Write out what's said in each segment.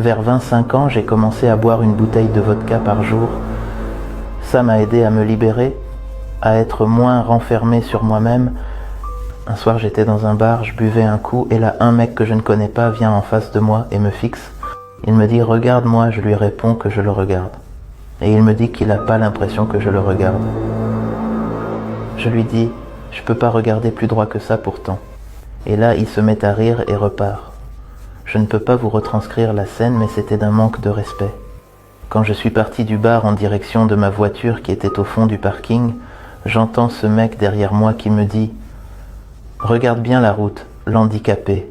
Vers 25 ans, j'ai commencé à boire une bouteille de vodka par jour. Ça m'a aidé à me libérer, à être moins renfermé sur moi-même. Un soir, j'étais dans un bar, je buvais un coup, et là, un mec que je ne connais pas vient en face de moi et me fixe. Il me dit « Regarde-moi », je lui réponds que je le regarde. Et il me dit qu'il n'a pas l'impression que je le regarde. Je lui dis « Je peux pas regarder plus droit que ça pourtant ». Et là, il se met à rire et repart. Je ne peux pas vous retranscrire la scène, mais c'était d'un manque de respect. Quand je suis parti du bar en direction de ma voiture qui était au fond du parking, j'entends ce mec derrière moi qui me dit « Regarde bien la route, l'handicapé ».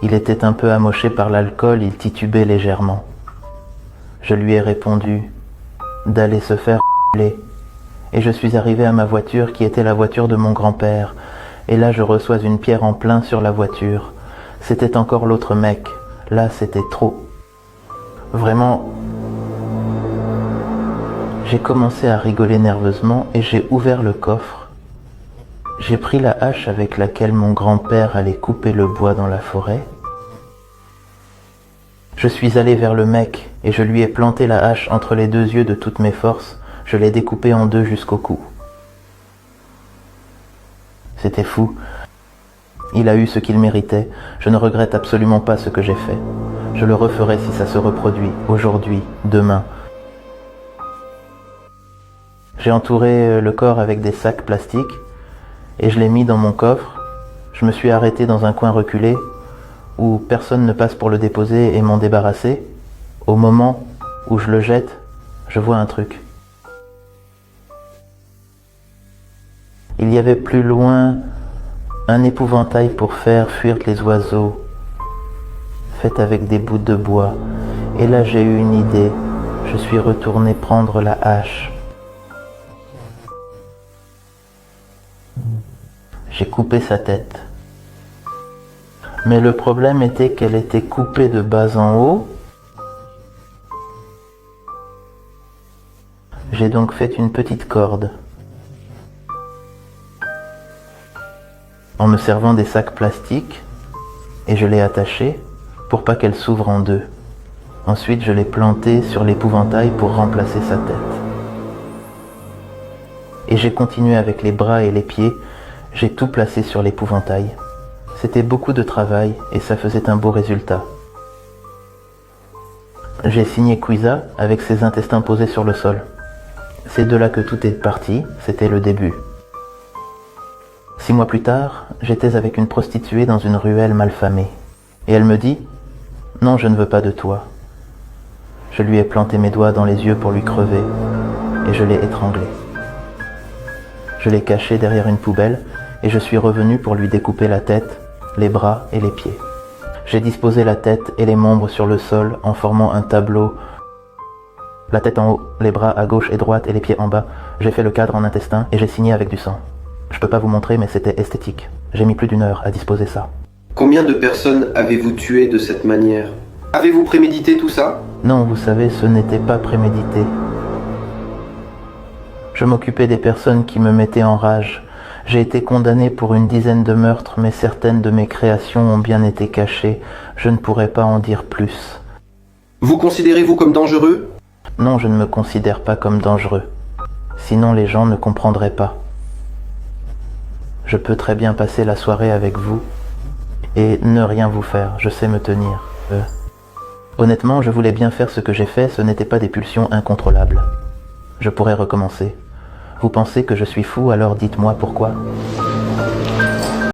Il était un peu amoché par l'alcool, il titubait légèrement. Je lui ai répondu d'aller se faire les. Et je suis arrivé à ma voiture qui était la voiture de mon grand-père. Et là je reçois une pierre en plein sur la voiture. C'était encore l'autre mec. Là c'était trop. Vraiment, j'ai commencé à rigoler nerveusement et j'ai ouvert le coffre. J'ai pris la hache avec laquelle mon grand-père allait couper le bois dans la forêt. Je suis allé vers le mec et je lui ai planté la hache entre les deux yeux de toutes mes forces. Je l'ai découpé en deux jusqu'au cou. C'était fou. Il a eu ce qu'il méritait. Je ne regrette absolument pas ce que j'ai fait. Je le referai si ça se reproduit, aujourd'hui, demain. J'ai entouré le corps avec des sacs plastiques et je l'ai mis dans mon coffre. Je me suis arrêté dans un coin reculé où personne ne passe pour le déposer et m'en débarrasser. Au moment où je le jette, je vois un truc. Il y avait plus loin un épouvantail pour faire fuir les oiseaux, fait avec des bouts de bois. Et là j'ai eu une idée. Je suis retourné prendre la hache. J'ai coupé sa tête. Mais le problème était qu'elle était coupée de bas en haut. J'ai donc fait une petite corde. En me servant des sacs plastiques, et je l'ai attachée pour pas qu'elle s'ouvre en deux. Ensuite, je l'ai plantée sur l'épouvantail pour remplacer sa tête. Et j'ai continué avec les bras et les pieds, j'ai tout placé sur l'épouvantail. C'était beaucoup de travail et ça faisait un beau résultat. J'ai signé Quiza avec ses intestins posés sur le sol. C'est de là que tout est parti, c'était le début. 6 mois plus tard, j'étais avec une prostituée dans une ruelle malfamée. Et elle me dit « Non, je ne veux pas de toi ». Je lui ai planté mes doigts dans les yeux pour lui crever et je l'ai étranglée. Je l'ai cachée derrière une poubelle et je suis revenu pour lui découper la tête, les bras et les pieds. J'ai disposé la tête et les membres sur le sol en formant un tableau. La tête en haut, les bras à gauche et droite et les pieds en bas. J'ai fait le cadre en intestin et j'ai signé avec du sang. Je peux pas vous montrer, mais c'était esthétique. J'ai mis plus d'1 heure à disposer ça. Combien de personnes avez-vous tué de cette manière? Avez-vous prémédité tout ça? Non, vous savez, ce n'était pas prémédité. Je m'occupais des personnes qui me mettaient en rage. J'ai été condamné pour une dizaine de meurtres, mais certaines de mes créations ont bien été cachées. Je ne pourrais pas en dire plus. Vous considérez-vous comme dangereux? Non, je ne me considère pas comme dangereux. Sinon, les gens ne comprendraient pas. Je peux très bien passer la soirée avec vous et ne rien vous faire, je sais me tenir. Honnêtement, je voulais bien faire ce que j'ai fait, ce n'était pas des pulsions incontrôlables. Je pourrais recommencer. Vous pensez que je suis fou, alors dites-moi pourquoi.